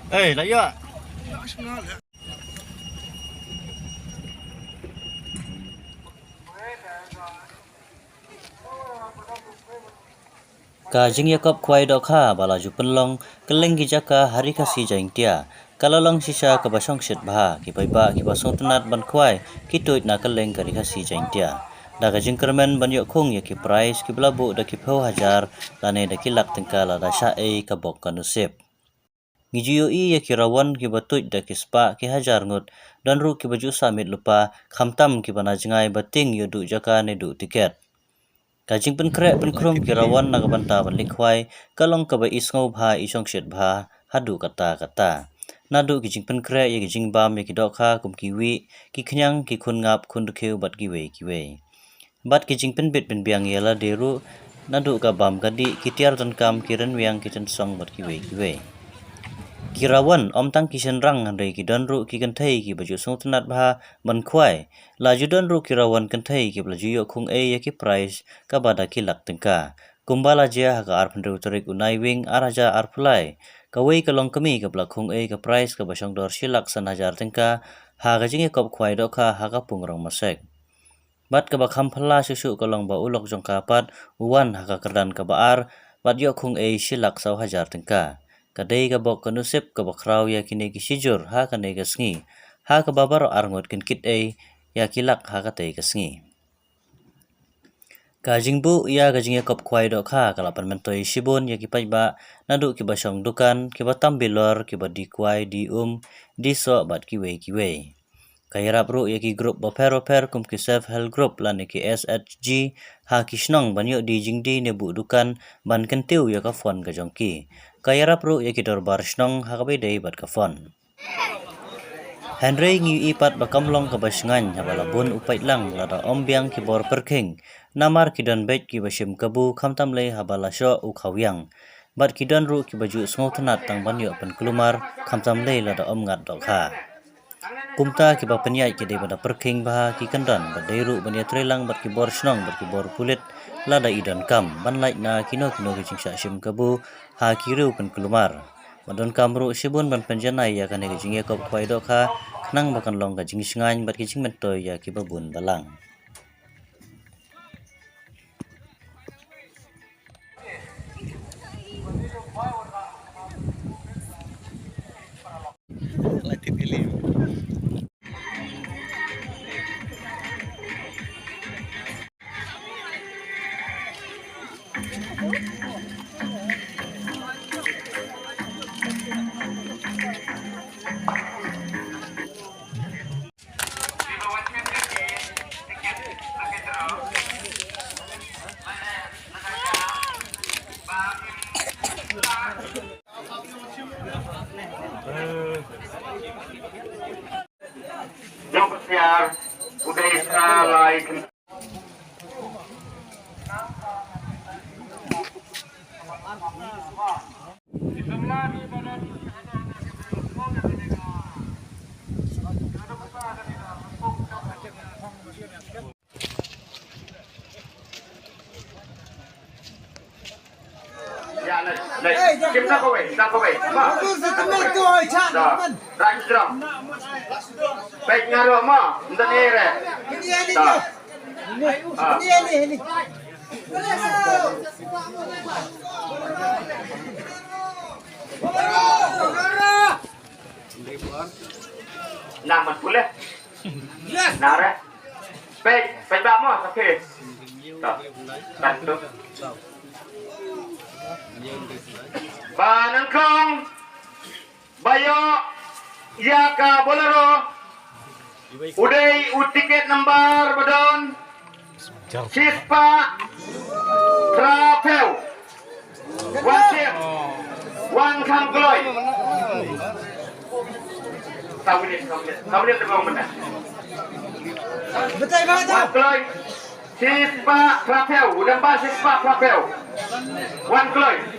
Layak. Kajing yakap kuai dokha balaju penlong keleng gijaka hari kasi jaing tia kalalong sisa kabasong sit bha ki baiba ki basong tenat ban kuai ki toit na keleng kari kasi jaing tia da kajing kermen ban yok khung ya ki price ki belabu da ki phau hajar lane da ki lak tengka la da sha e kabok kanusip Ngijiyo i ya ki rawan ki batuit da ki spa ki hajar ngut dan ru ki baju samit lupa khamtam ki banajngai bating yodu jaka ne du tiket Kajing penkrek penkrum kirawan nakabanta banlikwai kalong kaba isngau bha isong shet bha hadu kata nadu kijing penkrek ya kijing bam ya kidokha kum kiwi ki knyang ki khun ngap khun dukheu bat kiwe bat kijing penbit penbiang yala deru nadu ka bam kadi kitiar dan kam kiren wiang kitchen song bat kiwe Kirawan om tang kisen rang handai ki donru ki kenthai ki baju sung tenat bha man khwai la ju donru kirawan kenthai ki baju yo khung e ya ki price ka bada ki lak tengka kumbala jia ka ar phandru tarik unai wing araja ar phlai ka wei ka long kami ka blak khung e ka price ka basong dor silak san hajar tengka ha ga jinge kop khwai do kha ha ka pungrong masek bat ka ba kham phla susu ka long ba ulok jong ka pat uwan ha ka kerdan ka ba ar bat yo khung e silak saw hajar tengka Kadai ka bok kanusip ka bakraw ya kini kisijur ha kanai ka sngi ha ka babar arngot kin kit ay ya kilak ha ka tay ka sngi Kajingbu ya kajing ya kop kwai dok ha kalapan mentoy sibon ya kipai ba nadu ki basong dukan ki batam bilor ki di kwai di di so bat kiwe Kayarap ru ya ki grup bapero kum ki self help group lan ki SHG ha kisnong banyo di jingdi nebu dukan ban kentiu ya ka fon ka jongki Kayarap ru ya ki dorbar snong ha ka bedai bat ka fon Henry ngi ipat bakamlong ka basngan habala bun upait lang lada ombyang ki bor perking namar ki don bet ki basim kabu khamtam le habala sho u khawyang bat ki don ru ki baju sngo thnat tang banyo pen klumar khamtam le lada omngat dokha Kumta ki ba penyai ki dei pada perking bah ki kandan ba deiru bania trelang bat ki bor snong bat ki bor pulit lada idon kam ban lai na kino ki jingsa sim kabu ha ki ru pen kelumar badon kamru sibun ban penjanai ya kan ki jingye kop khwai do kha khnang bakan long ka jing singain bat ki jing mentoy ya ki babun balang Jogsiar udah like Ya, kita kau ma. Baik ngaruh ma, ndak ni re. Ini. Nah, mat pula. Nah, re. Baik bak ma, okey. Tak tu. Banangkong Bayo Yaka Bolero Uday tiket number badon Sispa Trapel One chip One kangkloy Tawinit terlalu benar Betul banget One kloy Sispa Trapel Udamba Sispa Trapel One kloy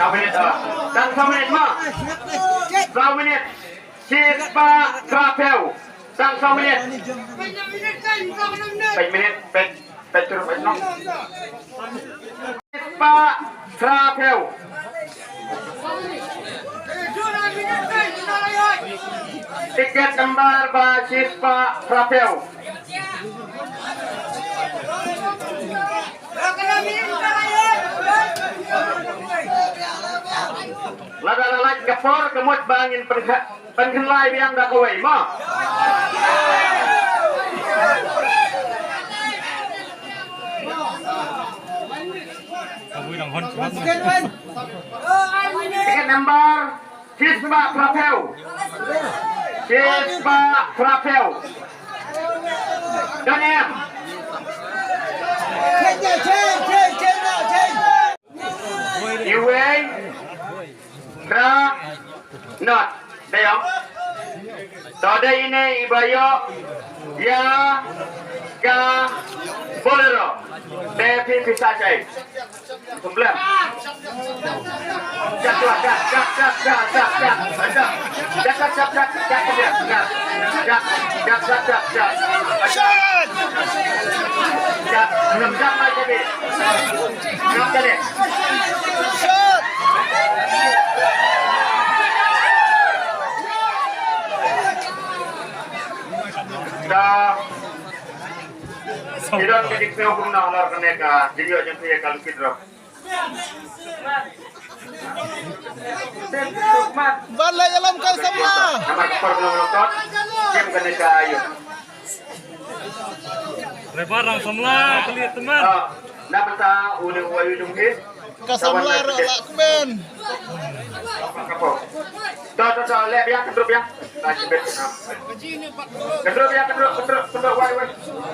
Berapa minit? Dan 1 minit ma. Berapa minit? Sispa Trapel. Sang 2 minit. 7 minit. Pet turun pet no. Sispa Trapel. Tiket lembar ba Sispa Trapel. Laga-laga kapor kemut bangin penkenlai biang dah kawai ma. Tiket number Sispa Trapel. Sispa Trapel. Daniel. Iway. Ra. Not. Dayong. Toda ini ibayo. Ya. Ka. Bolero. Devi bisa cai. 9. Tidak kedik hukum na halar kaneka jadi aja tuh kalau kidrop. Balai alam kau semua. Nama kepala belum nonton. Game kaneka ayo. Lebarang semula kelihat teman. Nama ta udah wayu dungki. Kasamlar lakben. Kapo. Tuh, lihat ya, kedrup ya. Kasih bet. Kedrup ya, kedrup, wayu.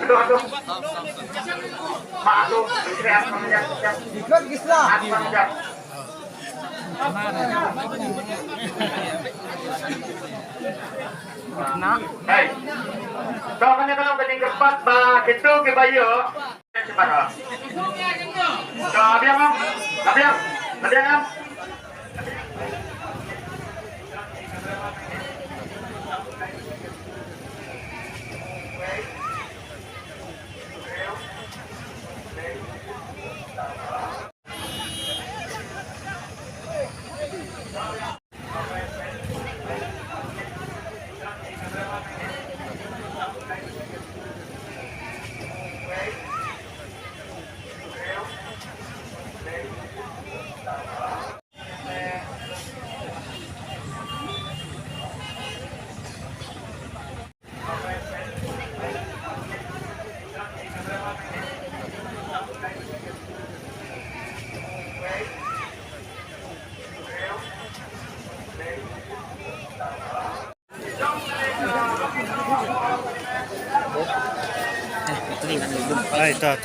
Kedrup. Mak tu, istirahat namanya. Ikut Gisla. Hei, kau kan kalau kening kepat bah itu ke bayo. Cepat. Kau biang, biang. Ay, ta.